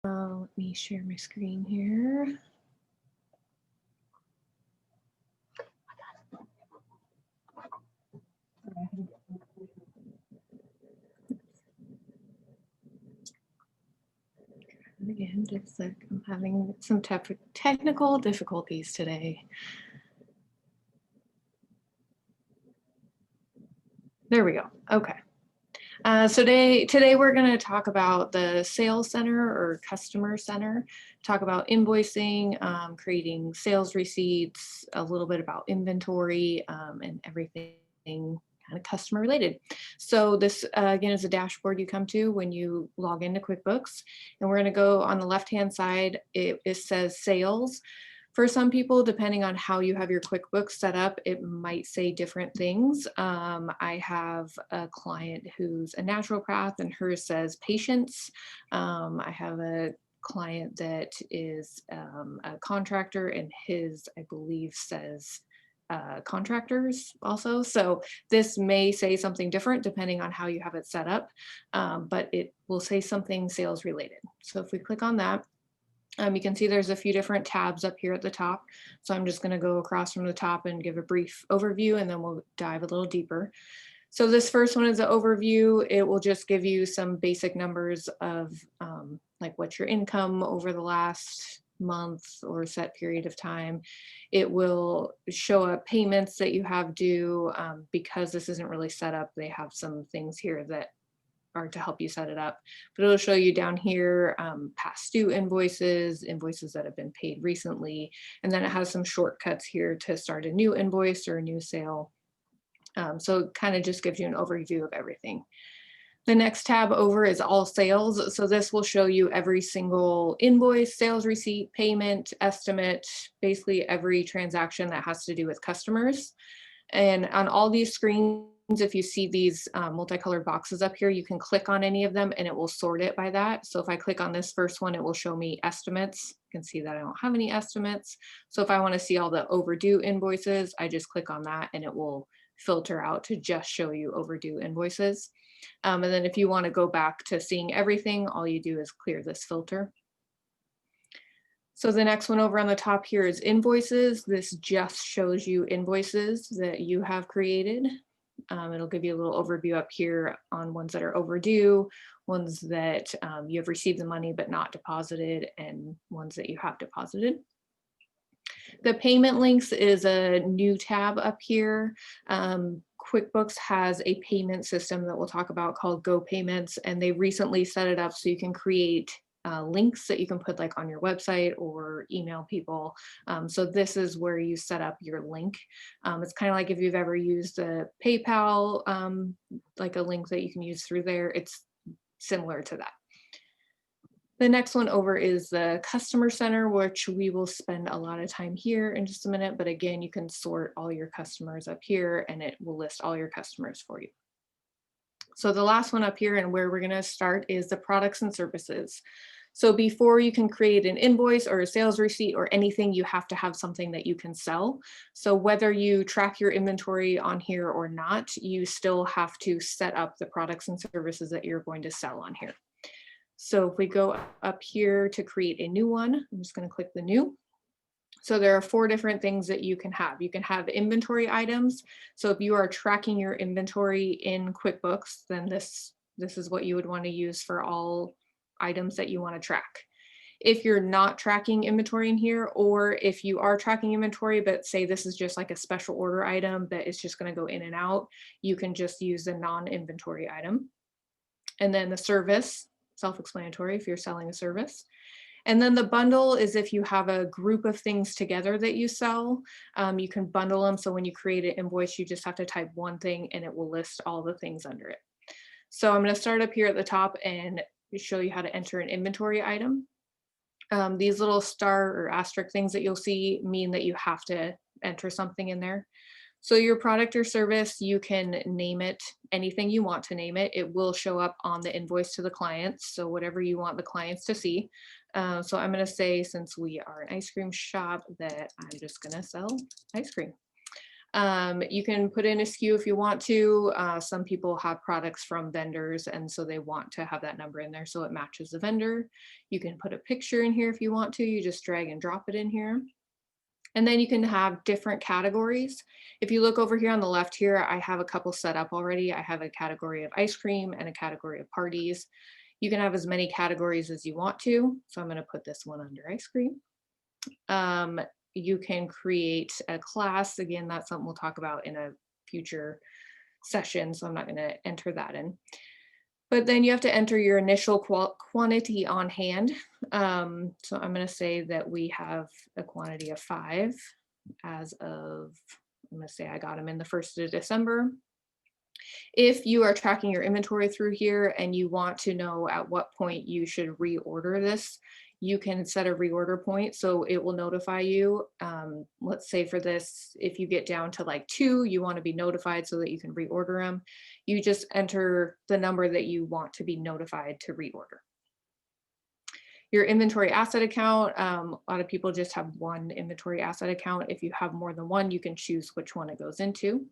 Let me share my screen here. Again, just like I'm having some technical difficulties today. There we go. Okay. So today we're going to talk about the sales center or customer center, talk about invoicing, creating sales receipts, a little bit about inventory, and everything kind of customer related. So this again is a dashboard you come to when you log into QuickBooks, and we're going to go on the left-hand side. It says sales. For some people, depending on how you have your QuickBooks set up, it might say different things. I have a client who's a naturopath and hers says patients. I have a client that is a contractor and his, I believe, says contractors also. So this may say something different depending on how you have it set up, but it will say something sales related. So if we click on that, you can see there's a few different tabs up here at the top. So I'm just going to go across from the top and give a brief overview, and then we'll dive a little deeper. So this first one is an overview. It will just give you some basic numbers of like what's your income over the last month or set period of time. It will show up payments that you have due. Because this isn't really set up, they have some things here that are to help you set it up, but it'll show you down here past due invoices, invoices that have been paid recently, and then it has some shortcuts here to start a new invoice or a new sale. So it kind of just gives you an overview of everything. The next tab over is all sales. So this will show you every single invoice, sales receipt, payment, estimate, basically every transaction that has to do with customers. And on all these screens, if you see these multicolored boxes up here, you can click on any of them and it will sort it by that. So if I click on this first one, it will show me estimates. You can see that I don't have any estimates. So if I want to see all the overdue invoices, I just click on that and it will filter out to just show you overdue invoices. And then if you want to go back to seeing everything, all you do is clear this filter. So the next one over on the top here is invoices. This just shows you invoices that you have created. It'll give you a little overview up here on ones that are overdue, ones that you have received the money but not deposited, and ones that you have deposited. The payment links is a new tab up here. QuickBooks has a payment system that we'll talk about called Go Payments, and they recently set it up so you can create links that you can put like on your website or email people. So this is where you set up your link. It's kind of like if you've ever used a PayPal, like a link that you can use through there, it's similar to that. The next one over is the customer center, which we will spend a lot of time here in just a minute. But again, you can sort all your customers up here and it will list all your customers for you. So the last one up here and where we're going to start is the products and services. So before you can create an invoice or a sales receipt or anything, you have to have something that you can sell. So whether you track your inventory on here or not, you still have to set up the products and services that you're going to sell on here. So if we go up here to create a new one, I'm just going to click the new. So there are 4 different things that you can have. You can have inventory items. So if you are tracking your inventory in QuickBooks, then this is what you would want to use for all items that you want to track. If you're not tracking inventory in here, or if you are tracking inventory, but say this is just like a special order item that is just going to go in and out, you can just use the non-inventory item. And then the service, self-explanatory if you're selling a service. And then the bundle is if you have a group of things together that you sell, you can bundle them. So when you create an invoice, you just have to type one thing and it will list all the things under it. So I'm going to start up here at the top and show you how to enter an inventory item. These little star or asterisk things that you'll see mean that you have to enter something in there. So your product or service, you can name it anything you want to name it. It will show up on the invoice to the clients. So whatever you want the clients to see. So I'm going to say, since we are an ice cream shop, that I'm just going to sell ice cream. You can put in a SKU if you want to. Some people have products from vendors, and so they want to have that number in there so it matches the vendor. You can put a picture in here if you want to. You just drag and drop it in here. And then you can have different categories. If you look over here on the left here, I have a couple set up already. I have a category of ice cream and a category of parties. You can have as many categories as you want to. So I'm going to put this one under ice cream. You can create a class. Again, that's something we'll talk about in a future session, so I'm not going to enter that in. But then you have to enter your initial quantity on hand. So I'm going to say that we have a quantity of 5 as of, I'm going to say I got them in the 1st of December. If you are tracking your inventory through here and you want to know at what point you should reorder this, you can set a reorder point so it will notify you. Let's say for this, if you get down to like 2, you want to be notified so that you can reorder them. You just enter the number that you want to be notified to reorder. Your inventory asset account, a lot of people just have one inventory asset account. If you have more than one, you can choose which one it goes into.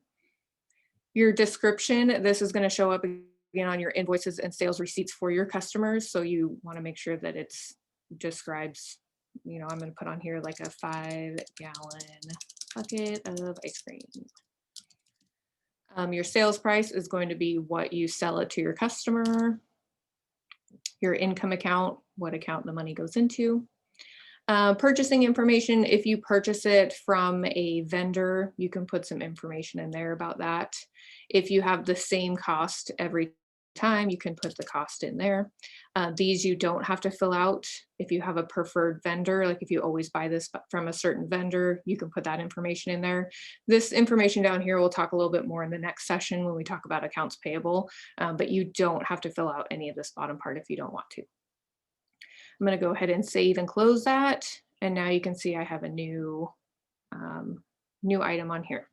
Your description, this is going to show up again on your invoices and sales receipts for your customers. So you want to make sure that it's describes, you know, I'm going to put on here like a 5-gallon bucket of ice cream. Your sales price is going to be what you sell it to your customer. Your income account, what account the money goes into. Purchasing information, if you purchase it from a vendor, you can put some information in there about that. If you have the same cost every time, you can put the cost in there. These you don't have to fill out. If you have a preferred vendor, like if you always buy this from a certain vendor, you can put that information in there. This information down here, we'll talk a little bit more in the next session when we talk about accounts payable, but you don't have to fill out any of this bottom part if you don't want to. I'm going to go ahead and save and close that. And now you can see I have a new item on here.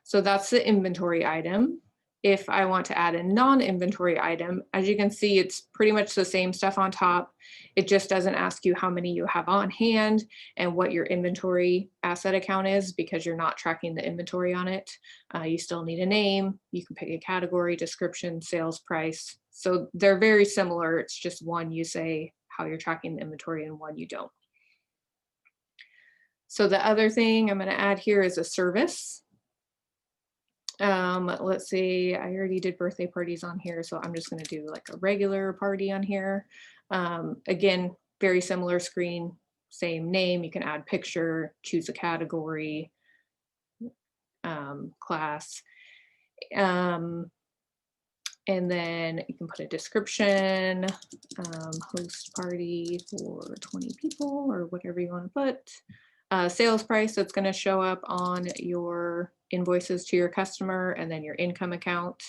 So that's the inventory item. If I want to add a non-inventory item, as you can see, it's pretty much the same stuff on top. It just doesn't ask you how many you have on hand and what your inventory asset account is because you're not tracking the inventory on it. You still need a name. You can pick a category, description, sales price. So they're very similar. It's just one you say how you're tracking the inventory and one you don't. So the other thing I'm going to add here is a service. Let's see, I already did birthday parties on here, so I'm just going to do like a regular party on here. Again, very similar screen, same name. You can add picture, choose a category, class. And then you can put a description, host party for 20 people or whatever you want to put. Sales price that's going to show up on your invoices to your customer, and then your income account.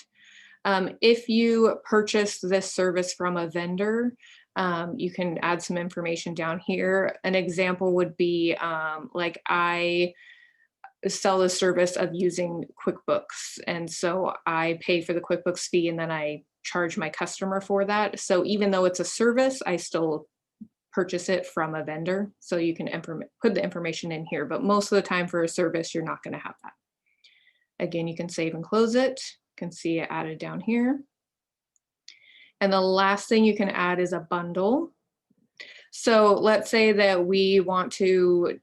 If you purchase this service from a vendor, you can add some information down here. An example would be like I sell the service of using QuickBooks. And so I pay for the QuickBooks fee and then I charge my customer for that. So even though it's a service, I still purchase it from a vendor. So you can put the information in here, but most of the time for a service, you're not going to have that. Again, you can save and close it. You can see it added down here. And the last thing you can add is a bundle. So let's say that we want to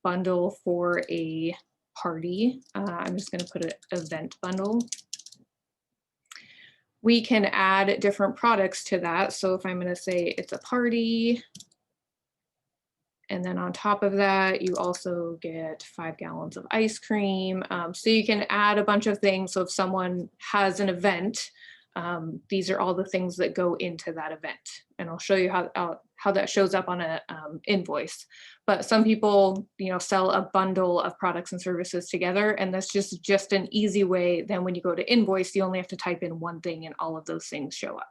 bundle for a party. I'm just going to put an event bundle. We can add different products to that. So if I'm going to say it's a party, and then on top of that, you also get 5 gallons of ice cream. So you can add a bunch of things. So if someone has an event, these are all the things that go into that event. And I'll show you how that shows up on a invoice. But some people, sell a bundle of products and services together, and that's just an easy way. Then when you go to invoice, you only have to type in one thing and all of those things show up.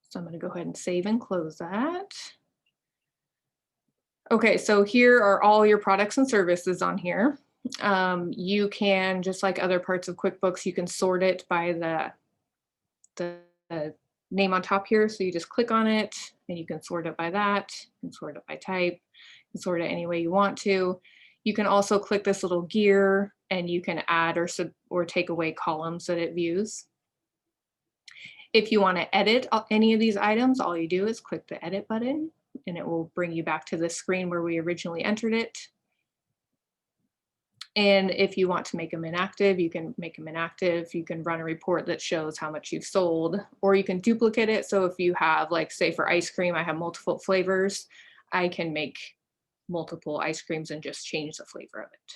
So I'm going to go ahead and save and close that. Okay, so here are all your products and services on here. You can, just like other parts of QuickBooks, you can sort it by the name on top here. So you just click on it and you can sort it by that. You can sort it by type. You can sort it any way you want to. You can also click this little gear and you can add or take away columns that it views. If you want to edit any of these items, all you do is click the edit button and it will bring you back to the screen where we originally entered it. And if you want to make them inactive, you can make them inactive. You can run a report that shows how much you've sold, or you can duplicate it. So if you have, like, say for ice cream, I have multiple flavors, I can make multiple ice creams and just change the flavor of it.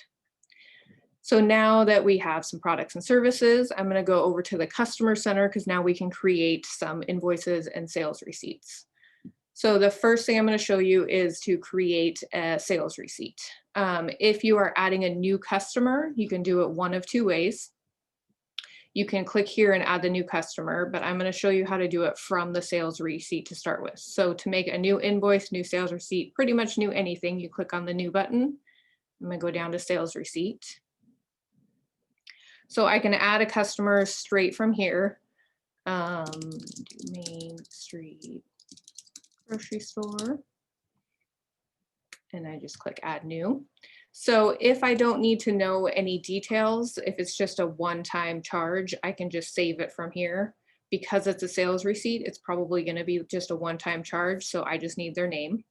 So now that we have some products and services, I'm going to go over to the customer center because now we can create some invoices and sales receipts. So the first thing I'm going to show you is to create a sales receipt. If you are adding a new customer, you can do it one of two ways. You can click here and add the new customer, but I'm going to show you how to do it from the sales receipt to start with. So to make a new invoice, new sales receipt, pretty much new anything, you click on the new button. I'm going to go down to sales receipt. So I can add a customer straight from here. Main Street grocery store. And I just click add new. So if I don't need to know any details, if it's just a one-time charge, I can just save it from here. Because it's a sales receipt, it's probably going to be just a one-time charge. So I just need their name.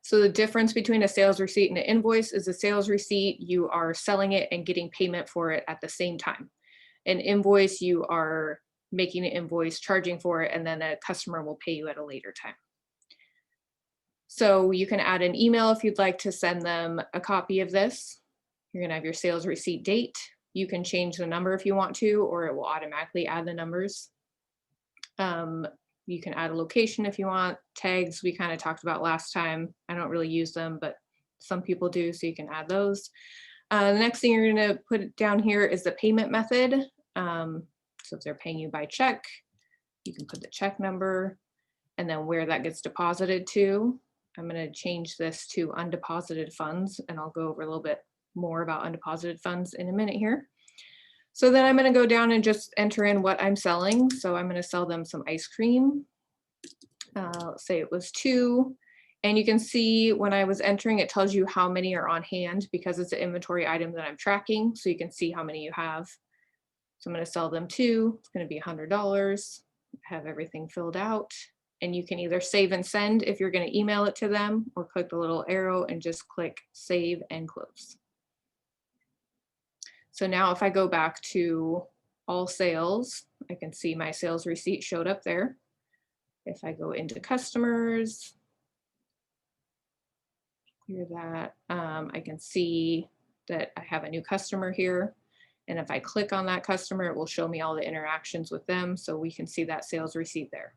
So the difference between a sales receipt and an invoice is a sales receipt, you are selling it and getting payment for it at the same time. An invoice, you are making an invoice, charging for it, and then a customer will pay you at a later time. So you can add an email if you'd like to send them a copy of this. You're going to have your sales receipt date. You can change the number if you want to, or it will automatically add the numbers. You can add a location if you want. Tags we kind of talked about last time. I don't really use them, but some people do, so you can add those. The next thing you're going to put down here is the payment method. So if they're paying you by check, you can put the check number and then where that gets deposited to. I'm going to change this to undeposited funds, and I'll go over a little bit more about undeposited funds in a minute here. So then I'm going to go down and just enter in what I'm selling. So I'm going to sell them some ice cream. Let's say it was 2. And you can see when I was entering, it tells you how many are on hand because it's an inventory item that I'm tracking. So you can see how many you have. So I'm going to sell them 2. It's going to be $100. Have everything filled out. And you can either save and send if you're going to email it to them, or click the little arrow and just click save and close. So now if I go back to all sales, I can see my sales receipt showed up there. If I go into customers, clear that, I can see that I have a new customer here. And if I click on that customer, it will show me all the interactions with them. So we can see that sales receipt there.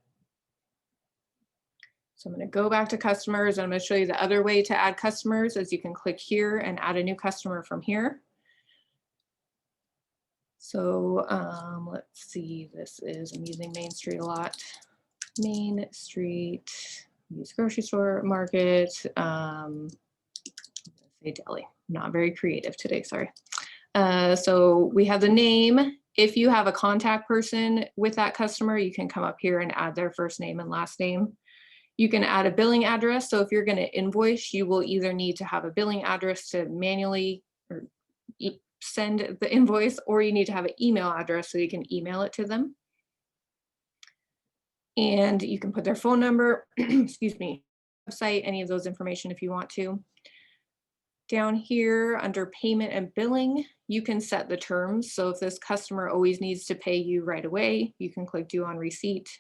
So I'm going to go back to customers, and I'm going to show you the other way to add customers, is you can click here and add a new customer from here. So let's see, I'm using Main Street a lot. Main Street, use grocery store, market, say deli. Not very creative today, sorry. So we have the name. If you have a contact person with that customer, you can come up here and add their first name and last name. You can add a billing address. So if you're going to invoice, you will either need to have a billing address to manually send the invoice, or you need to have an email address so you can email it to them. And you can put their phone number, excuse me, website, any of those information if you want to. Down here under payment and billing, you can set the terms. So if this customer always needs to pay you right away, you can click due on receipt.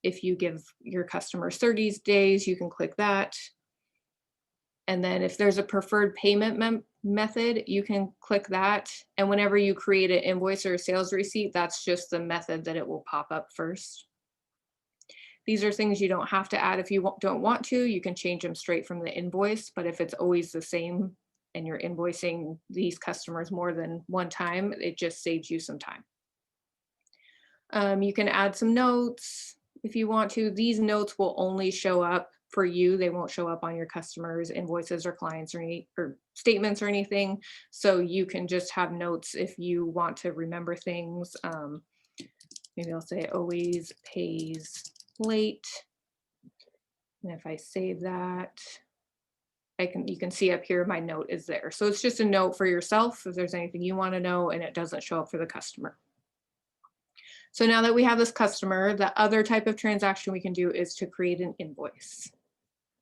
If you give your customers 30 days, you can click that. And then if there's a preferred payment method, you can click that. And whenever you create an invoice or a sales receipt, that's just the method that it will pop up first. These are things you don't have to add if you don't want to. You can change them straight from the invoice, but if it's always the same and you're invoicing these customers more than one time, it just saves you some time. You can add some notes if you want to. These notes will only show up for you. They won't show up on your customers' invoices or clients or statements or anything. So you can just have notes if you want to remember things. Maybe I'll say always pays late. And if I save that, you can see up here, my note is there. So it's just a note for yourself if there's anything you want to know, and it doesn't show up for the customer. So now that we have this customer, the other type of transaction we can do is to create an invoice.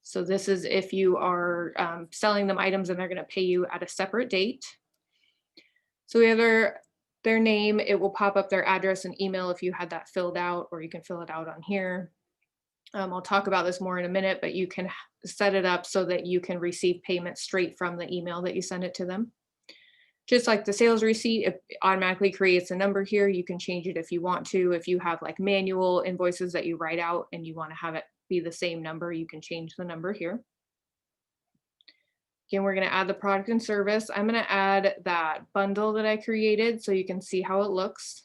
So this is if you are selling them items and they're going to pay you at a separate date. So we have their name, it will pop up their address and email if you had that filled out, or you can fill it out on here. I'll talk about this more in a minute, but you can set it up so that you can receive payment straight from the email that you send it to them. Just like the sales receipt, it automatically creates a number here. You can change it if you want to. If you have like manual invoices that you write out and you want to have it be the same number, you can change the number here. Again, we're going to add the product and service. I'm going to add that bundle that I created so you can see how it looks.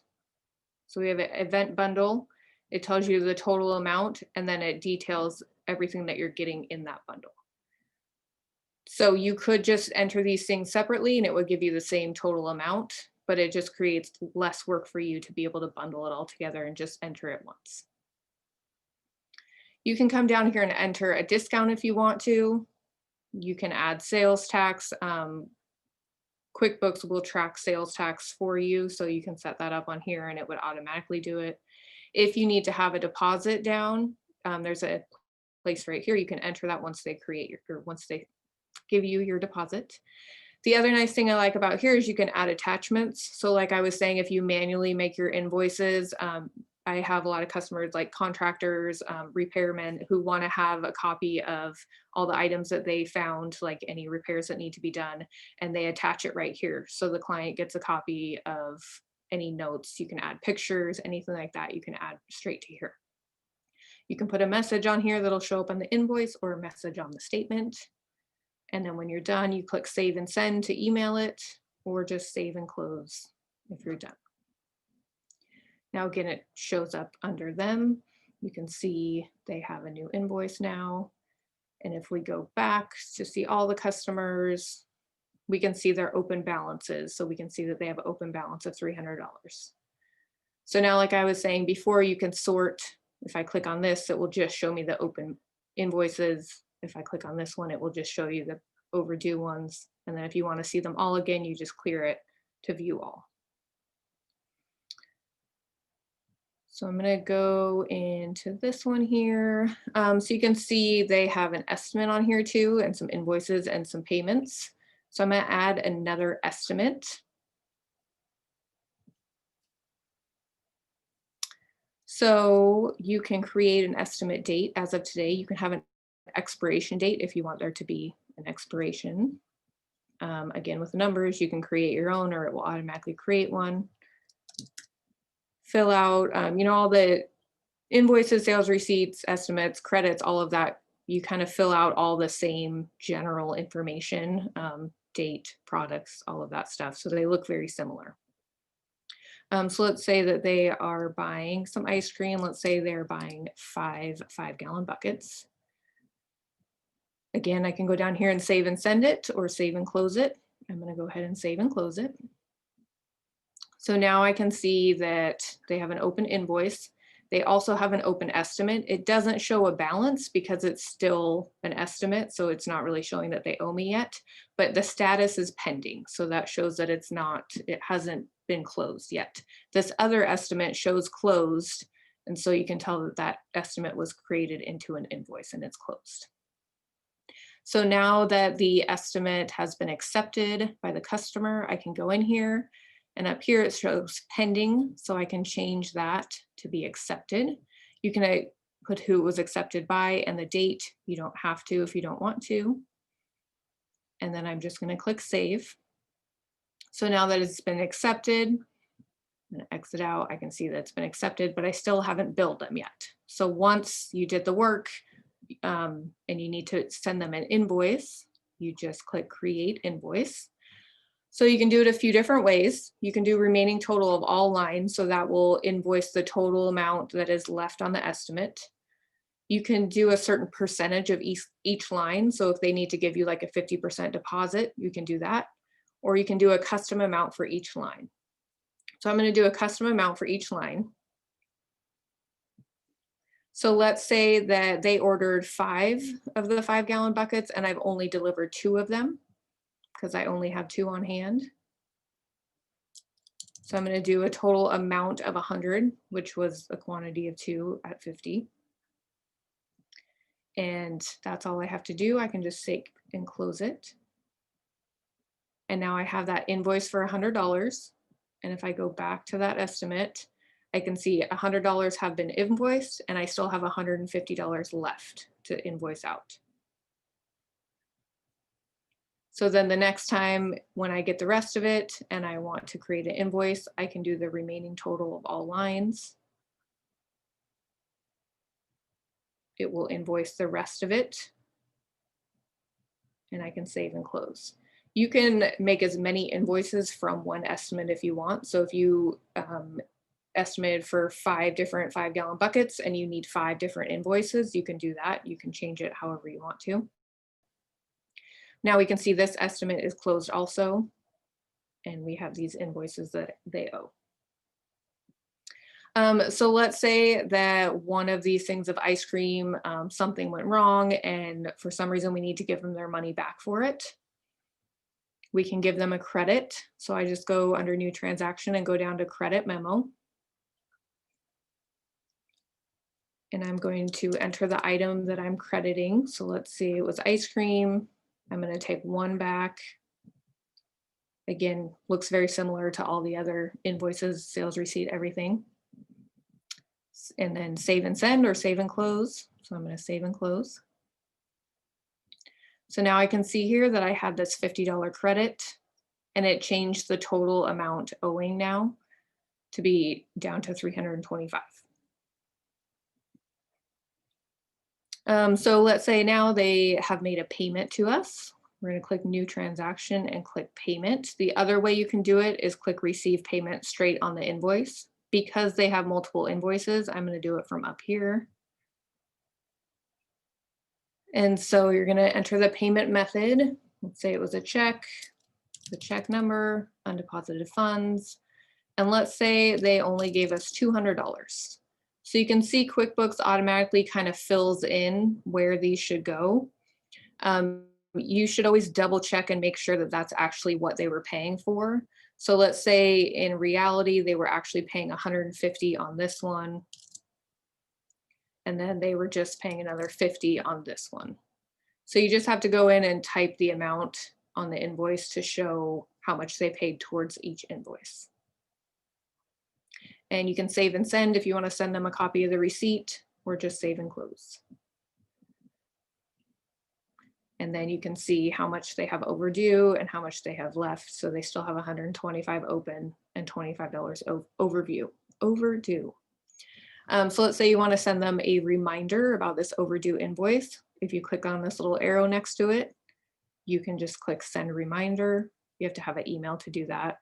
So we have an event bundle. It tells you the total amount, and then it details everything that you're getting in that bundle. So you could just enter these things separately and it would give you the same total amount, but it just creates less work for you to be able to bundle it all together and just enter it once. You can come down here and enter a discount if you want to. You can add sales tax. Quickbooks will track sales tax for you, so you can set that up on here and it would automatically do it. If you need to have a deposit down, there's a place right here. You can enter that once they once they give you your deposit. The other nice thing I like about here is you can add attachments. So like I was saying, if you manually make your invoices, I have a lot of customers like contractors, repairmen who want to have a copy of all the items that they found, like any repairs that need to be done, and they attach it right here. So the client gets a copy of any notes. You can add pictures, anything like that, you can add straight to here. You can put a message on here that'll show up on the invoice or a message on the statement. And then when you're done, you click save and send to email it, or just save and close if you're done. Now again, it shows up under them. You can see they have a new invoice now. And if we go back to see all the customers, we can see their open balances. So we can see that they have an open balance of $300. So now, like I was saying before, you can sort. If I click on this, it will just show me the open invoices. If I click on this one, it will just show you the overdue ones. And then if you want to see them all again, you just clear it to view all. So I'm going to go into this one here. So you can see they have an estimate on here too, and some invoices and some payments. So I'm going to add another estimate. So you can create an estimate date as of today. You can have an expiration date if you want there to be an expiration. Again, with numbers, you can create your own, or it will automatically create one. Fill out, all the invoices, sales receipts, estimates, credits, all of that. You kind of fill out all the same general information, date, products, all of that stuff. So they look very similar. So let's say that they are buying some ice cream. Let's say they're buying 5 5-gallon buckets. Again, I can go down here and save and send it, or save and close it. I'm going to go ahead and save and close it. So now I can see that they have an open invoice. They also have an open estimate. It doesn't show a balance because it's still an estimate, so it's not really showing that they owe me yet, but the status is pending. So that shows that it hasn't been closed yet. This other estimate shows closed, and so you can tell that that estimate was created into an invoice and it's closed. So now that the estimate has been accepted by the customer, I can go in here. And up here it shows pending, so I can change that to be accepted. You can put who it was accepted by and the date. You don't have to if you don't want to. And then I'm just going to click save. So now that it's been accepted, I'm going to exit out. I can see that it's been accepted, but I still haven't billed them yet. So once you did the work and you need to send them an invoice, you just click create invoice. So you can do it a few different ways. You can do remaining total of all lines, so that will invoice the total amount that is left on the estimate. You can do a certain percentage of each line. So if they need to give you like a 50% deposit, you can do that. Or you can do a custom amount for each line. So I'm going to do a custom amount for each line. So let's say that they ordered 5 of the 5-gallon buckets and I've only delivered 2 of them because I only have 2 on hand. So I'm going to do a total amount of 100, which was a quantity of 2 at 50. And that's all I have to do. I can just save and close it. And now I have that invoice for $100. And if I go back to that estimate, I can see $100 have been invoiced and I still have $150 left to invoice out. So then the next time when I get the rest of it and I want to create an invoice, I can do the remaining total of all lines. It will invoice the rest of it and I can save and close. You can make as many invoices from one estimate if you want. So if you estimated for 5 different 5-gallon buckets and you need 5 different invoices, you can do that. You can change it however you want to. Now we can see this estimate is closed also, and we have these invoices that they owe. So let's say that one of these things of ice cream, something went wrong, and for some reason we need to give them their money back for it. We can give them a credit. So I just go under new transaction and go down to credit memo. And I'm going to enter the item that I'm crediting. So let's see, it was ice cream. I'm going to take 1 back. Again, looks very similar to all the other invoices, sales receipt, everything. And then save and send or save and close. So I'm going to save and close. So now I can see here that I have this $50 credit and it changed the total amount owing now to be down to $325. So let's say now they have made a payment to us. We're going to click new transaction and click payment. The other way you can do it is click receive payment straight on the invoice. Because they have multiple invoices, I'm going to do it from up here. And so you're going to enter the payment method. Let's say it was a check, the check number, undeposited funds. And let's say they only gave us $200. So you can see QuickBooks automatically kind of fills in where these should go. You should always double check and make sure that that's actually what they were paying for. So let's say in reality, they were actually paying $150 on this one. And then they were just paying another $50 on this one. So you just have to go in and type the amount on the invoice to show how much they paid towards each invoice. And you can save and send if you want to send them a copy of the receipt, or just save and close. And then you can see how much they have overdue and how much they have left. So they still have $125 open and $25 overdue. So let's say you want to send them a reminder about this overdue invoice. If you click on this little arrow next to it, you can just click send reminder. You have to have an email to do that.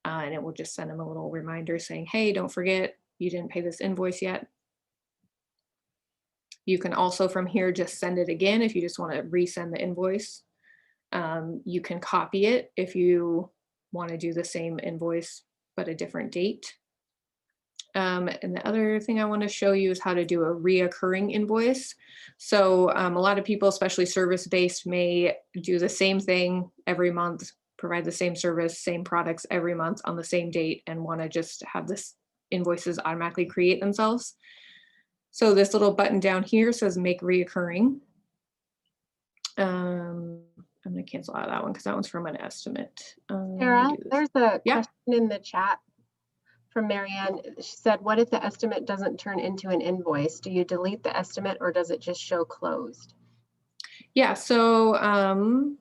And it will just send them a little reminder saying, hey, don't forget, you didn't pay this invoice yet. You can also from here just send it again if you just want to resend the invoice. You can copy it if you want to do the same invoice but a different date. And the other thing I want to show you is how to do a reoccurring invoice. So a lot of people, especially service-based, may do the same thing every month, provide the same service, same products every month on the same date, and want to just have this invoices automatically create themselves. So this little button down here says make reoccurring. I'm going to cancel out that one because that one's from an estimate. Sarah, there's a question in the chat from Marianne. She said, what if the estimate doesn't turn into an invoice? Do you delete the estimate or does it just show closed? Yeah, so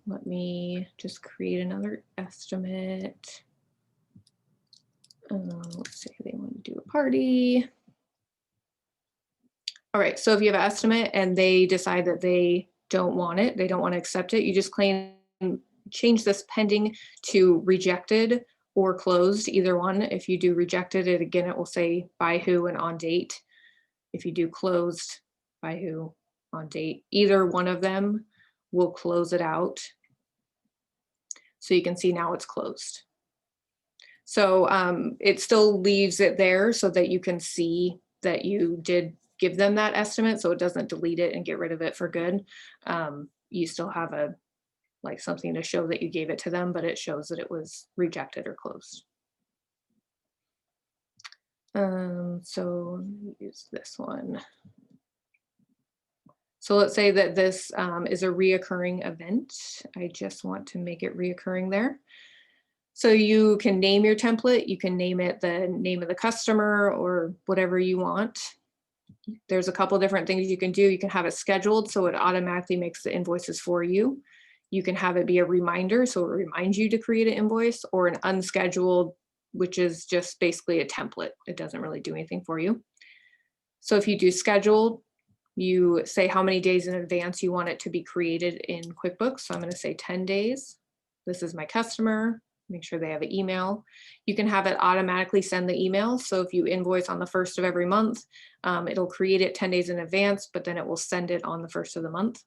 let me just create another estimate. Let's say they want to do a party. All right, so if you have an estimate and they decide that they don't want it, they don't want to accept it, you just change this pending to rejected or closed, either one. If you do rejected, it will say by who and on date. If you do closed, by who, on date, either one of them will close it out. So you can see now it's closed. So it still leaves it there so that you can see that you did give them that estimate, so it doesn't delete it and get rid of it for good. You still have like something to show that you gave it to them, but it shows that it was rejected or closed. So let me use this one. So let's say that this is a reoccurring event. I just want to make it reoccurring there. So you can name your template. You can name it the name of the customer or whatever you want. There's a couple different things you can do. You can have it scheduled so it automatically makes the invoices for you. You can have it be a reminder so it reminds you to create an invoice, or an unscheduled, which is just basically a template. It doesn't really do anything for you. So if you do scheduled, you say how many days in advance you want it to be created in QuickBooks. So I'm going to say 10 days. This is my customer. Make sure they have an email. You can have it automatically send the email. So if you invoice on the 1st of every month, it'll create it 10 days in advance, but then it will send it on the 1st of the month.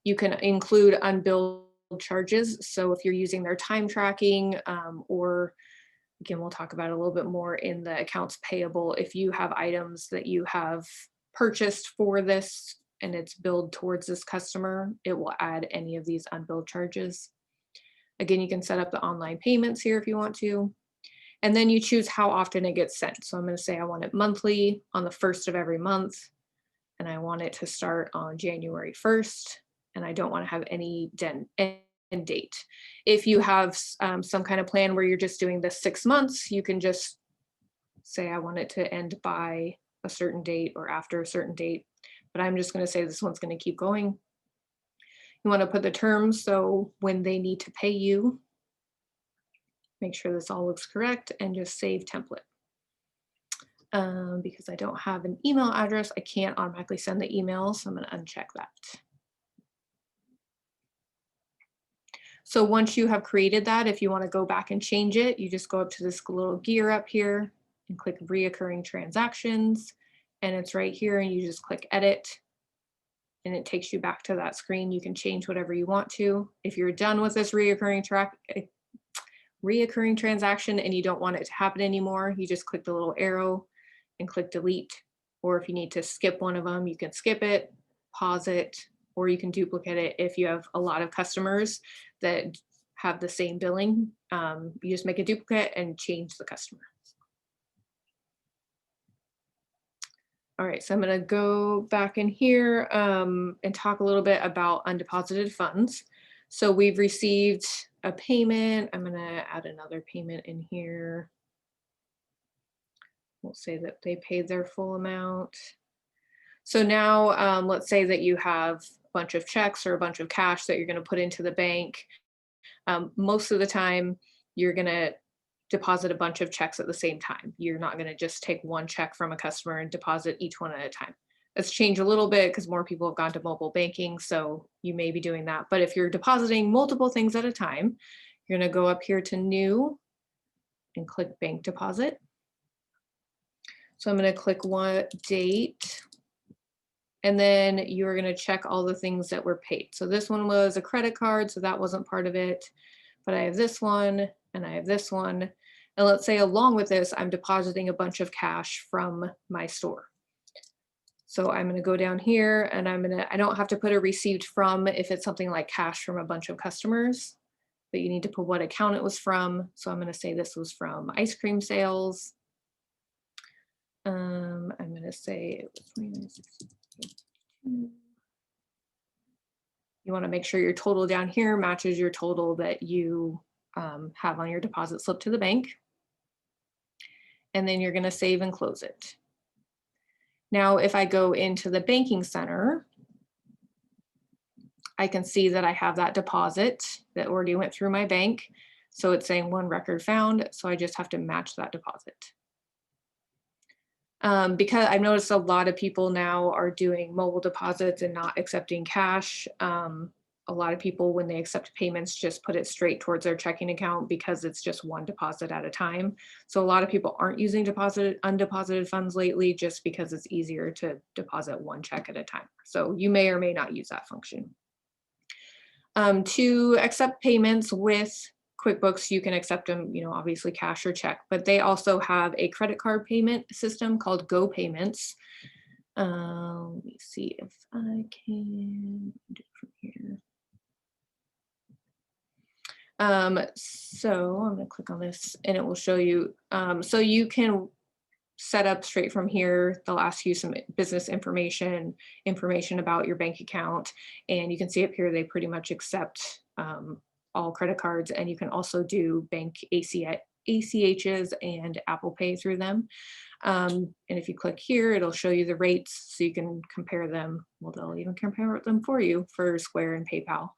You can include unbilled charges. So if you're using their time tracking, or again, we'll talk about it a little bit more in the accounts payable. If you have items that you have purchased for this and it's billed towards this customer, it will add any of these unbilled charges. Again, you can set up the online payments here if you want to. And then you choose how often it gets sent. So I'm going to say I want it monthly on the 1st of every month. And I want it to start on January 1st. And I don't want to have any end date. If you have some kind of plan where you're just doing this 6 months, you can just say I want it to end by a certain date or after a certain date. But I'm just going to say this one's going to keep going. You want to put the terms, so when they need to pay you, make sure this all looks correct, and just save template. Because I don't have an email address, I can't automatically send the email, so I'm going to uncheck that. So once you have created that, if you want to go back and change it, you just go up to this little gear up here and click Reoccurring Transactions, and it's right here, and you just click Edit. And it takes you back to that screen. You can change whatever you want to. If you're done with this reoccurring transaction and you don't want it to happen anymore, you just click the little arrow and click delete. Or if you need to skip one of them, you can skip it, pause it, or you can duplicate it if you have a lot of customers that have the same billing. You just make a duplicate and change the customer. All right, so I'm going to go back in here and talk a little bit about undeposited funds. So we've received a payment. I'm going to add another payment in here. We'll say that they paid their full amount. So now let's say that you have a bunch of checks or a bunch of cash that you're going to put into the bank. Most of the time, you're going to deposit a bunch of checks at the same time. You're not going to just take one check from a customer and deposit each one at a time. That's changed a little bit because more people have gone to mobile banking, so you may be doing that. But if you're depositing multiple things at a time, you're going to go up here to New and click Bank Deposit. So I'm going to click what date, and then you're going to check all the things that were paid. So this one was a credit card, so that wasn't part of it. But I have this one and I have this one. And let's say along with this, I'm depositing a bunch of cash from my store. So I'm going to go down here and I don't have to put a received from if it's something like cash from a bunch of customers, but you need to put what account it was from. So I'm going to say this was from ice cream sales. I'm going to say it was 29.62. You want to make sure your total down here matches your total that you have on your deposit slip to the bank. And then you're going to save and close it. Now, if I go into the banking center, I can see that I have that deposit that already went through my bank. So it's saying one record found. So I just have to match that deposit. Because I've noticed a lot of people now are doing mobile deposits and not accepting cash. A lot of people, when they accept payments, just put it straight towards their checking account because it's just one deposit at a time. So a lot of people aren't using undeposited funds lately just because it's easier to deposit one check at a time. So you may or may not use that function. To accept payments with QuickBooks, you can accept them, obviously cash or check, but they also have a credit card payment system called Go Payments. Let me see if I can do it from here. So I'm going to click on this and it will show you. So you can set up straight from here. They'll ask you some business information about your bank account. And you can see up here, they pretty much accept all credit cards, and you can also do bank ACHs and Apple Pay through them. And if you click here, it'll show you the rates so you can compare them. Well, they'll even compare them for you for Square and PayPal.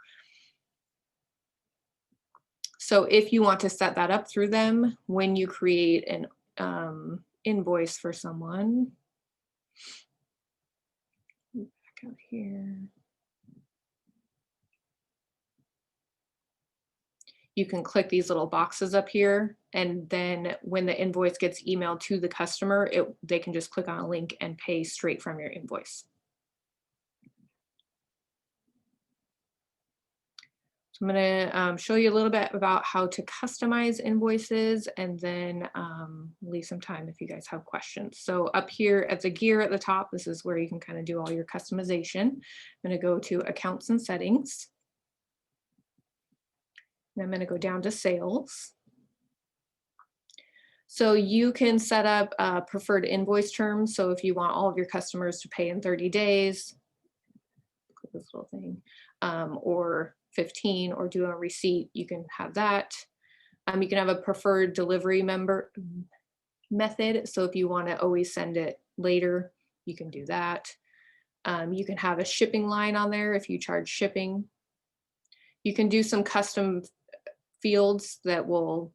So if you want to set that up through them, when you create an invoice for someone, back out here, you can click these little boxes up here, and then when the invoice gets emailed to the customer, they can just click on a link and pay straight from your invoice. So I'm going to show you a little bit about how to customize invoices, and then leave some time if you guys have questions. So up here at the gear at the top, this is where you can kind of do all your customization. I'm going to go to Accounts and Settings. And I'm going to go down to Sales. So you can set up preferred invoice terms. So if you want all of your customers to pay in 30 days, click this little thing, or 15, or do a receipt, you can have that. You can have a preferred delivery method. So if you want to always send it later, you can do that. You can have a shipping line on there if you charge shipping. You can do some custom fields that will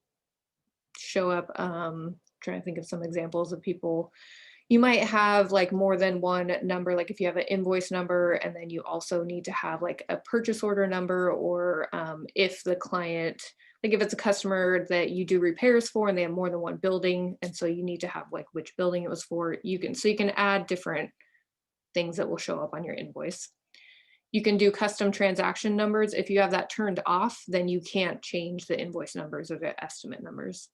show up. Trying to think of some examples of people. You might have like more than one number, like if you have an invoice number, and then you also need to have like a purchase order number, or if the client, like if it's a customer that you do repairs for and they have more than one building, and so you need to have like which building it was for, so you can add different things that will show up on your invoice. You can do custom transaction numbers. If you have that turned off, then you can't change the invoice numbers or the estimate numbers.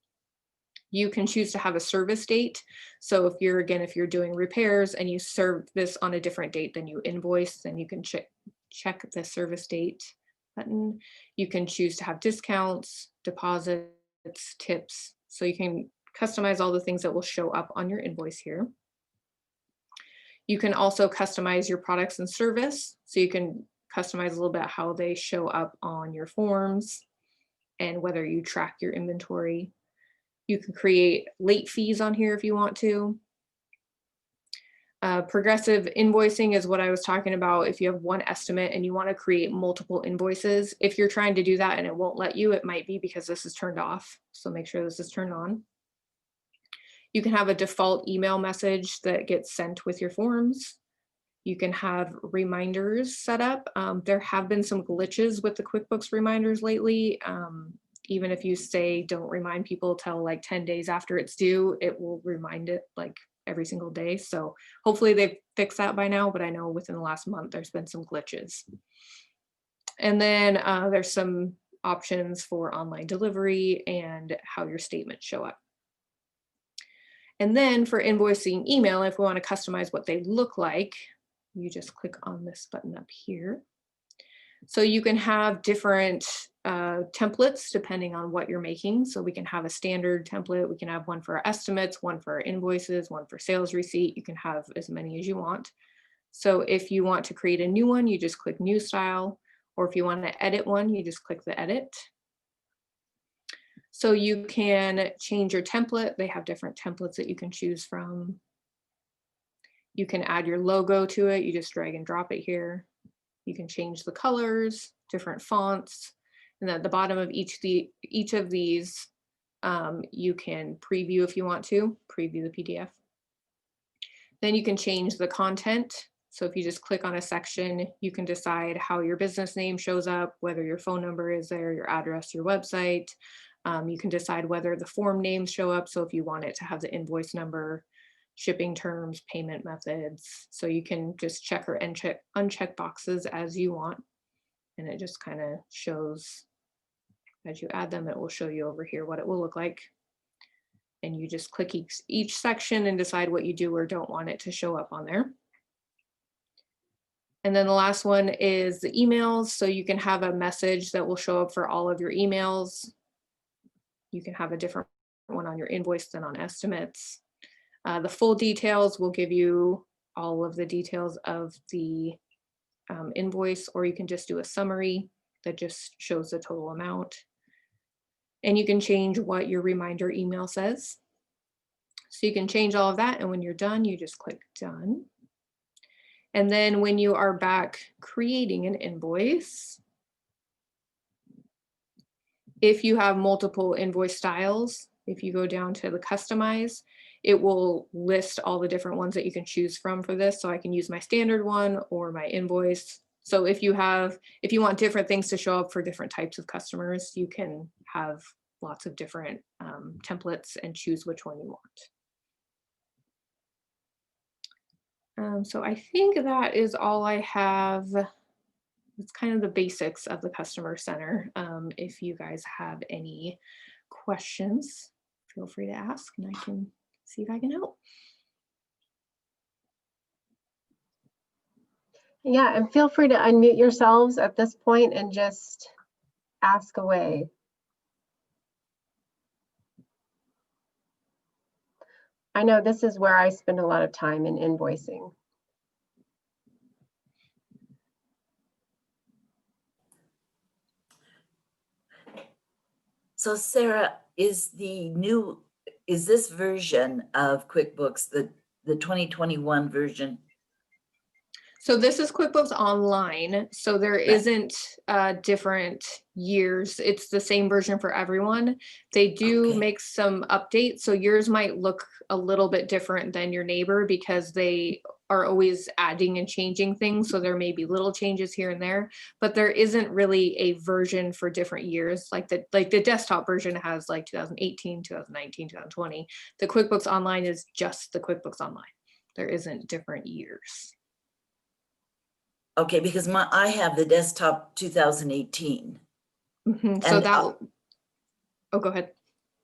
You can choose to have a service date. So if you're doing repairs and you serve this on a different date than you invoice, then you can check the service date button. You can choose to have discounts, deposits, tips. So you can customize all the things that will show up on your invoice here. You can also customize your products and service. So you can customize a little bit how they show up on your forms and whether you track your inventory. You can create late fees on here if you want to. Progressive invoicing is what I was talking about. If you have one estimate and you want to create multiple invoices, if you're trying to do that and it won't let you, it might be because this is turned off. So make sure this is turned on. You can have a default email message that gets sent with your forms. You can have reminders set up. There have been some glitches with the QuickBooks reminders lately. Even if you say don't remind people till like 10 days after it's due, it will remind it like every single day. So hopefully they've fixed that by now, but I know within the last month there's been some glitches. And then there's some options for online delivery and how your statements show up. And then for invoicing email, if we want to customize what they look like, you just click on this button up here. So you can have different templates depending on what you're making. So we can have a standard template. We can have one for our estimates, one for our invoices, one for sales receipt. You can have as many as you want. So if you want to create a new one, you just click New Style. Or if you want to edit one, you just click the Edit. So you can change your template. They have different templates that you can choose from. You can add your logo to it. You just drag and drop it here. You can change the colors, different fonts, and at the bottom of each of these, you can preview if you want to, preview the PDF. Then you can change the content. So if you just click on a section, you can decide how your business name shows up, whether your phone number is there, your address, your website. You can decide whether the form names show up. So if you want it to have the invoice number, shipping terms, payment methods. So you can just check or uncheck boxes as you want. And it just kind of shows As you add them, it will show you over here what it will look like. And you just click each section and decide what you do or don't want it to show up on there. And then the last one is the emails. So you can have a message that will show up for all of your emails. You can have a different one on your invoice than on estimates. The full details will give you all of the details of the invoice, or you can just do a summary that just shows the total amount. And you can change what your reminder email says. So you can change all of that, and when you're done, you just click done. And then when you are back creating an invoice, if you have multiple invoice styles, if you go down to the customize, it will list all the different ones that you can choose from for this. So I can use my standard one or my invoice. So if you want different things to show up for different types of customers, you can have lots of different templates and choose which one you want. So I think that is all I have. It's kind of the basics of the customer center. If you guys have any questions, feel free to ask and I can see if I can help. Yeah, and feel free to unmute yourselves at this point and just ask away. I know this is where I spend a lot of time in invoicing. So Sarah, is this version of QuickBooks the 2021 version? So this is QuickBooks Online. So there isn't different years. It's the same version for everyone. They do make some updates. So yours might look a little bit different than your neighbor because they are always adding and changing things. So there may be little changes here and there, but there isn't really a version for different years. Like the desktop version has like 2018, 2019, 2020. The QuickBooks Online is just the QuickBooks Online. There isn't different years. Okay, because I have the desktop 2018. So that, go ahead.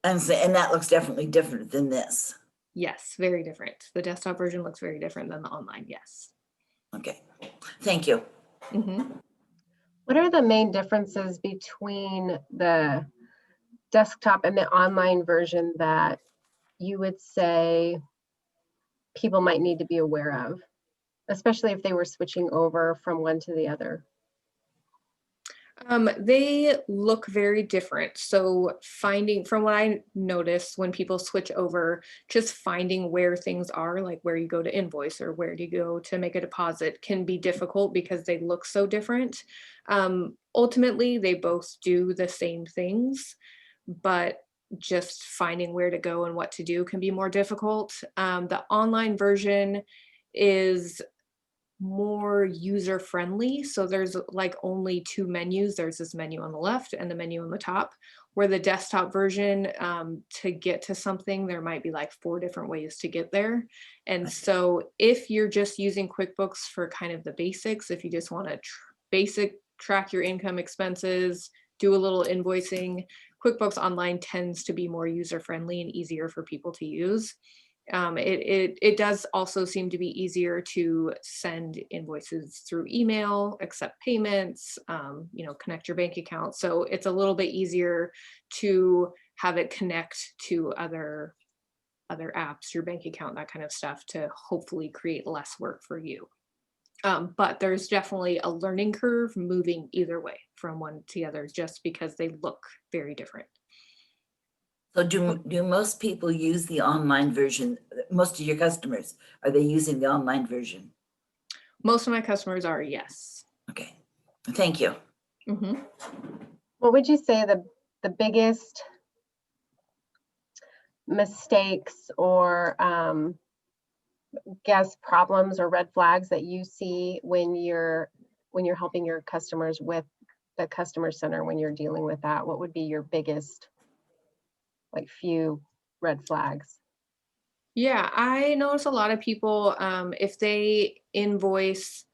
And that looks definitely different than this. Yes, very different. The desktop version looks very different than the online, yes. Okay, thank you. What are the main differences between the desktop and the online version that you would say people might need to be aware of, especially if they were switching over from one to the other? They look very different. So from what I noticed when people switch over, just finding where things are, like where you go to invoice or where do you go to make a deposit, can be difficult because they look so different. Ultimately, they both do the same things, but just finding where to go and what to do can be more difficult. The online version is more user friendly. So there's like only two menus. There's this menu on the left and the menu on the top, where the desktop version, to get to something, there might be like 4 different ways to get there. And so if you're just using QuickBooks for kind of the basics, if you just want to track your income expenses, do a little invoicing, QuickBooks Online tends to be more user friendly and easier for people to use. It does also seem to be easier to send invoices through email, accept payments, connect your bank account. So it's a little bit easier to have it connect to other apps, your bank account, that kind of stuff, to hopefully create less work for you. But there's definitely a learning curve moving either way from one to the other, just because they look very different. So do most people use the online version? Most of your customers, are they using the online version? Most of my customers are, yes. Okay, thank you. What would you say the biggest mistakes or problems or red flags that you see when you're helping your customers with the customer center, when you're dealing with that? What would be your biggest few red flags? Yeah, I notice a lot of people, if they invoice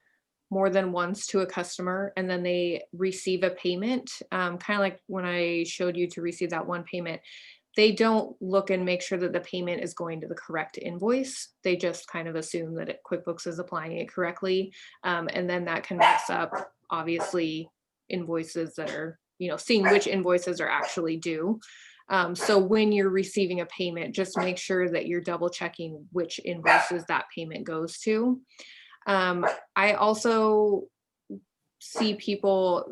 more than once to a customer and then they receive a payment, kind of like when I showed you to receive that one payment, they don't look and make sure that the payment is going to the correct invoice. They just kind of assume that QuickBooks is applying it correctly. And then that can mess up, obviously, invoices that are, seeing which invoices are actually due. So when you're receiving a payment, just make sure that you're double checking which invoices that payment goes to. I also see people,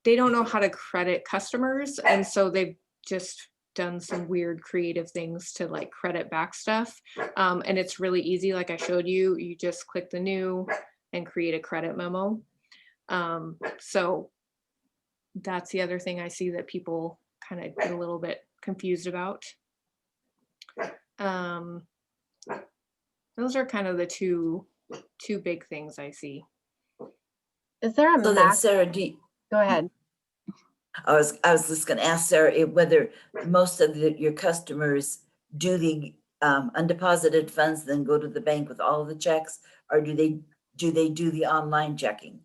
they don't know how to credit customers. And so they've just done some weird creative things to like credit back stuff. And it's really easy. Like I showed you, you just click the new and create a credit memo. So that's the other thing I see that people kind of get a little bit confused about. Those are kind of the two big things I see. Is there a So then, max? Sarah, Go ahead. I was just going to ask Sarah whether most of your customers do the undeposited funds, then go to the bank with all of the checks, or do they do the online checking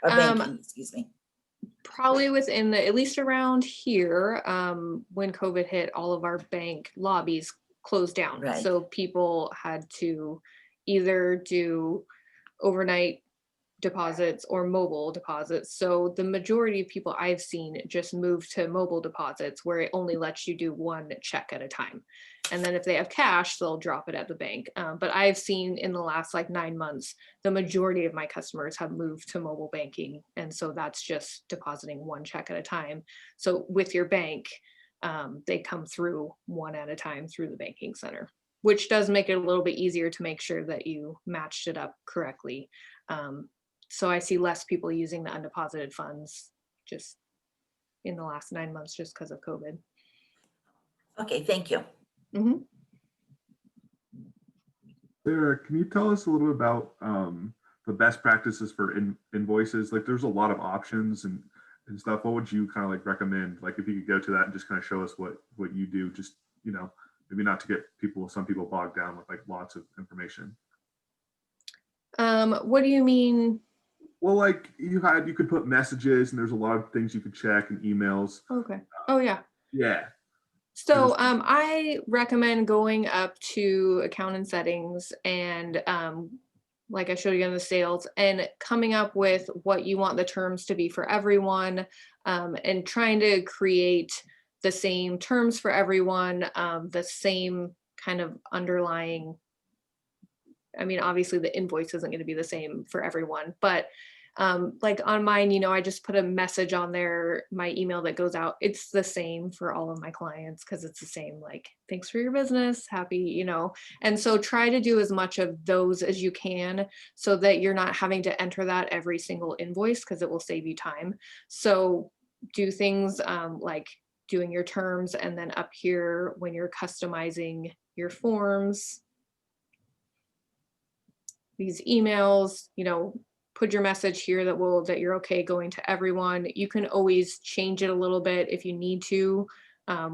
or banking? Excuse me. Probably within at least around here, when COVID hit, all of our bank lobbies closed down. Right. So people had to either do overnight deposits or mobile deposits. So the majority of people I've seen just move to mobile deposits where it only lets you do one check at a time. And then if they have cash, they'll drop it at the bank. But I've seen in the last like 9 months, the majority of my customers have moved to mobile banking. And so that's just depositing one check at a time. So with your bank, they come through one at a time through the banking center, which does make it a little bit easier to make sure that you matched it up correctly. So I see less people using the undeposited funds just in the last 9 months just because of COVID. Okay, thank you. Mm-hmm. Sarah, can you tell us a little bit about the best practices for invoices? Like there's a lot of options and stuff. What would you kind of like recommend? Like if you could go to that and just kind of show us what you do, just, maybe not to get some people bogged down with like lots of information. What do you mean? Well, like you could put messages and there's a lot of things you could check and emails. Okay. Oh yeah. Yeah. So I recommend going up to account and settings and like I showed you on the sales and coming up with what you want the terms to be for everyone, and trying to create the same terms for everyone, the same kind of underlying, I mean, obviously the invoice isn't going to be the same for everyone, but like on mine, I just put a message on there, my email that goes out. It's the same for all of my clients because it's the same, like, thanks for your business, happy, And so try to do as much of those as you can so that you're not having to enter that every single invoice because it will save you time. So do things like doing your terms, and then up here when you're customizing your forms, these emails, put your message here that you're okay going to everyone. You can always change it a little bit if you need to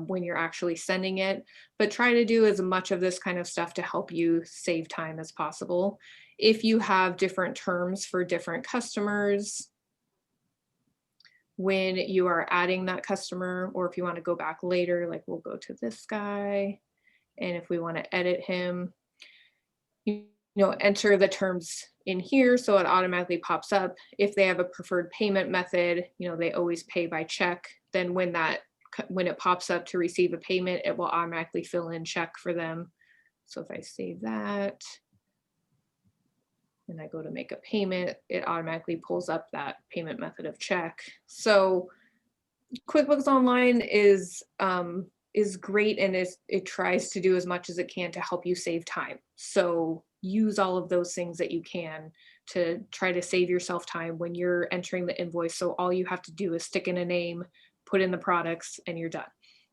when you're actually sending it, but try to do as much of this kind of stuff to help you save time as possible. If you have different terms for different customers, when you are adding that customer, or if you want to go back later, like we'll go to this guy, and if we want to edit him, enter the terms in here so it automatically pops up. If they have a preferred payment method, they always pay by check. Then when it pops up to receive a payment, it will automatically fill in check for them. So if I save that and I go to make a payment, it automatically pulls up that payment method of check. So QuickBooks Online is great, and it tries to do as much as it can to help you save time. So use all of those things that you can to try to save yourself time when you're entering the invoice. So all you have to do is stick in a name, put in the products, and you're done.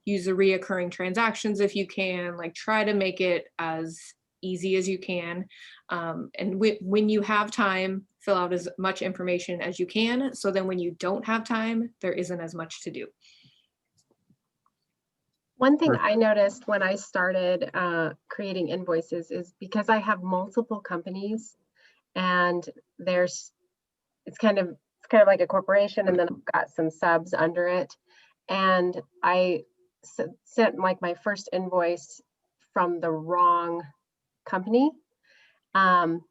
Use the reoccurring transactions if you can, like try to make it as easy as you can. And when you have time, fill out as much information as you can. So then when you don't have time, there isn't as much to do. One thing I noticed when I started creating invoices is because I have multiple companies and there's it's kind of like a corporation, and then I've got some subs under it. And I sent like my first invoice from the wrong company. And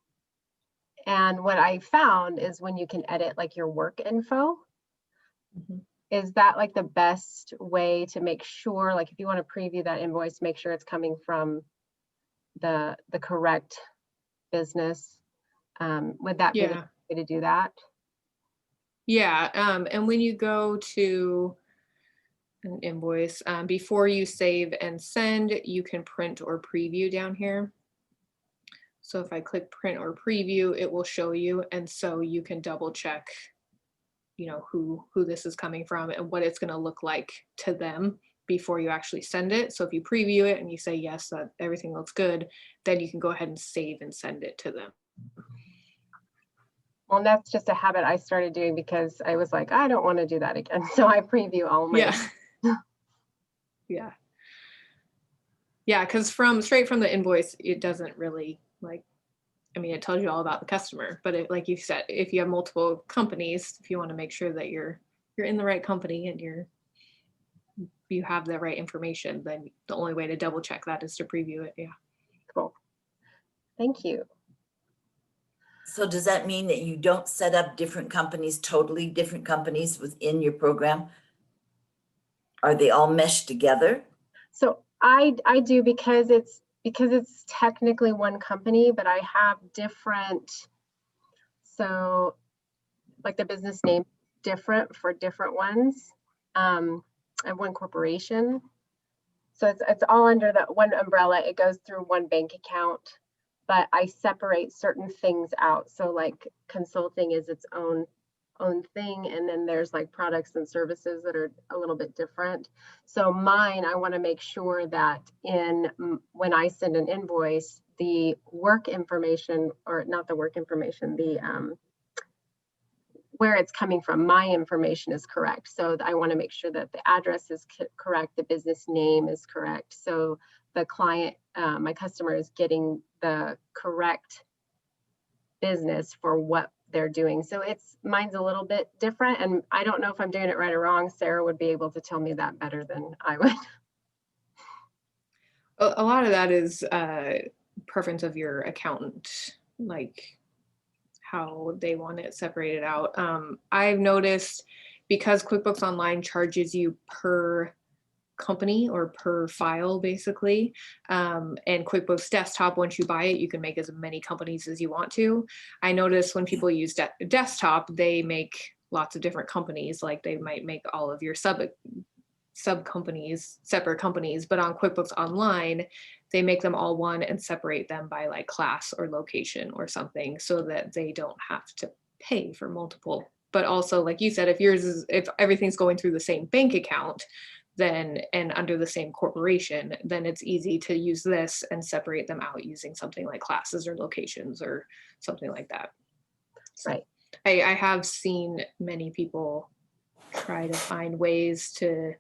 what I found is when you can edit like your work info, Mhm. is that like the best way to make sure, like if you want to preview that invoice, make sure it's coming from the correct business? Would that be the Yeah. way to do that? Yeah. And when you go to an invoice, before you save and send, you can print or preview down here. So if I click print or preview, it will show you. And so you can double check, you know, who this is coming from and what it's going to look like to them before you actually send it. So if you preview it and you say, yes, that everything looks good, then you can go ahead and save and send it to them. Well, that's just a habit I started doing because I was like, I don't want to do that again. So I preview all my. Yeah. Yeah. Yeah, because straight from the invoice, it doesn't really like, I mean, it tells you all about the customer, but like you said, if you have multiple companies, if you want to make sure that you're in the right company and you have the right information, then the only way to double check that is to preview it. Yeah. Cool. Thank you. So does that mean that you don't set up different companies, totally different companies within your program? Are they all meshed together? So I do because it's technically one company, but I have different, so like the business name different for different ones. I have one corporation. So it's all under the one umbrella. It goes through one bank account, but I separate certain things out. So like consulting is its own thing, and then there's like products and services that are a little bit different. So mine, I want to make sure that when I send an invoice, the work information, or not the work information, the where it's coming from, my information is correct. So I want to make sure that the address is correct, the business name is correct. So the client, my customer, is getting the correct business for what they're doing. So mine's a little bit different, and I don't know if I'm doing it right or wrong. Sarah would be able to tell me that better than I would. A lot of that is preference of your accountant, like how they want it separated out. I've noticed because QuickBooks Online charges you per company or per file basically, and QuickBooks Desktop, once you buy it, you can make as many companies as you want to. I notice when people use Desktop, they make lots of different companies, like they might make all of your sub companies separate companies, but on QuickBooks Online they make them all one and separate them by like class or location or something, so that they don't have to pay for multiple. But also, like you said, if everything's going through the same bank account, then and under the same corporation, then it's easy to use this and separate them out using something like classes or locations or something like that. So Right. I have seen many people try to find ways to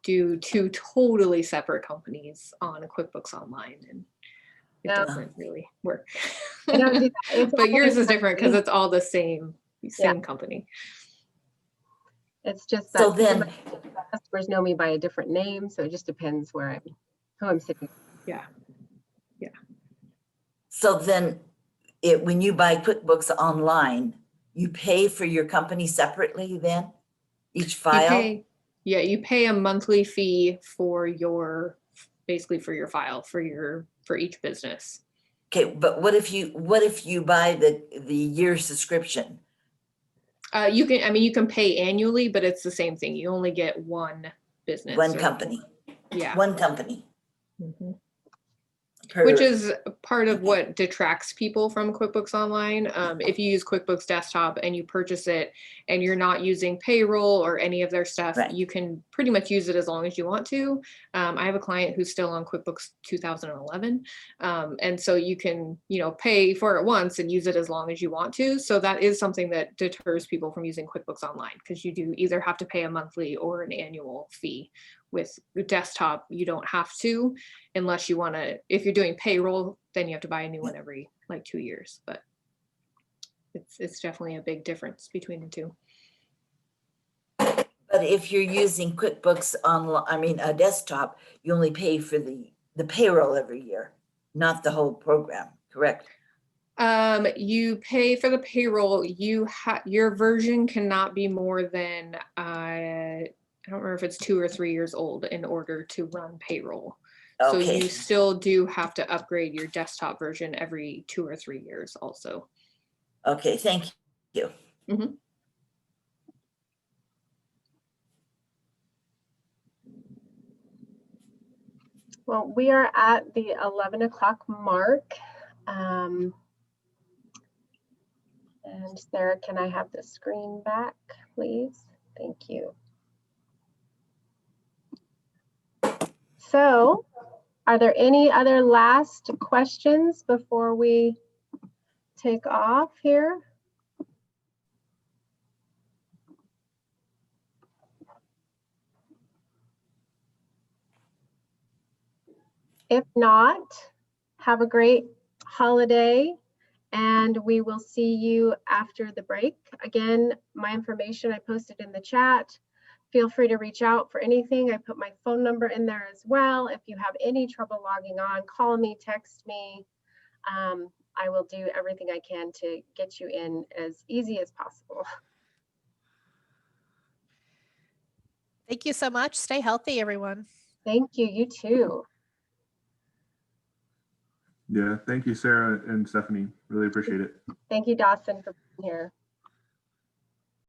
do two totally separate companies on a QuickBooks Online, and it Yeah. doesn't really work. I don't do that. It's But yours always is different because something. it's all the same company. It's just that So then, customers know me by a different name, so it just depends who I'm sitting. Yeah. so then when you buy QuickBooks Online, you pay for your company separately then? Each file? You pay a monthly fee for basically for your file for each business. Okay, but what if you buy the year subscription? You can pay annually, but it's the same thing. You only get one business. One company. Yeah. One company. Mhm. Per, Which is part of what detracts people from QuickBooks Online. If you use QuickBooks Desktop and you purchase it and you're not using payroll or any of their stuff, Right. you can pretty much use it as long as you want to. I have a client who's still on QuickBooks 2011. And so you can, pay for it once and use it as long as you want to. So that is something that deters people from using QuickBooks Online, because you do either have to pay a monthly or an annual fee. With Desktop, you don't have to, unless you want to. If you're doing payroll, then you have to buy a new one every like 2 years. But it's definitely a big difference between the two. But if you're using QuickBooks on, a desktop, you only pay for the payroll every year, not the whole program, correct? You pay for the payroll. Your version cannot be more than I don't remember if it's 2 or 3 years old in order to run payroll. So Okay. you still do have to upgrade your desktop version every 2 or 3 years also. Okay, thank you. Mhm. Well, we are at the 11 o'clock mark. And Sarah, can I have the screen back, please? Thank you. So, are there any other last questions before we take off here? If not, have a great holiday, and we will see you after the break. Again, my information I posted in the chat. Feel free to reach out for anything. I put my phone number in there as well. If you have any trouble logging on, call me, text me. I will do everything I can to get you in as easy as possible. Thank you so much. Stay healthy, everyone. Thank you, you too. Yeah, thank you, Sarah and Stephanie. Really appreciate it. Thank you, Dawson, for being here.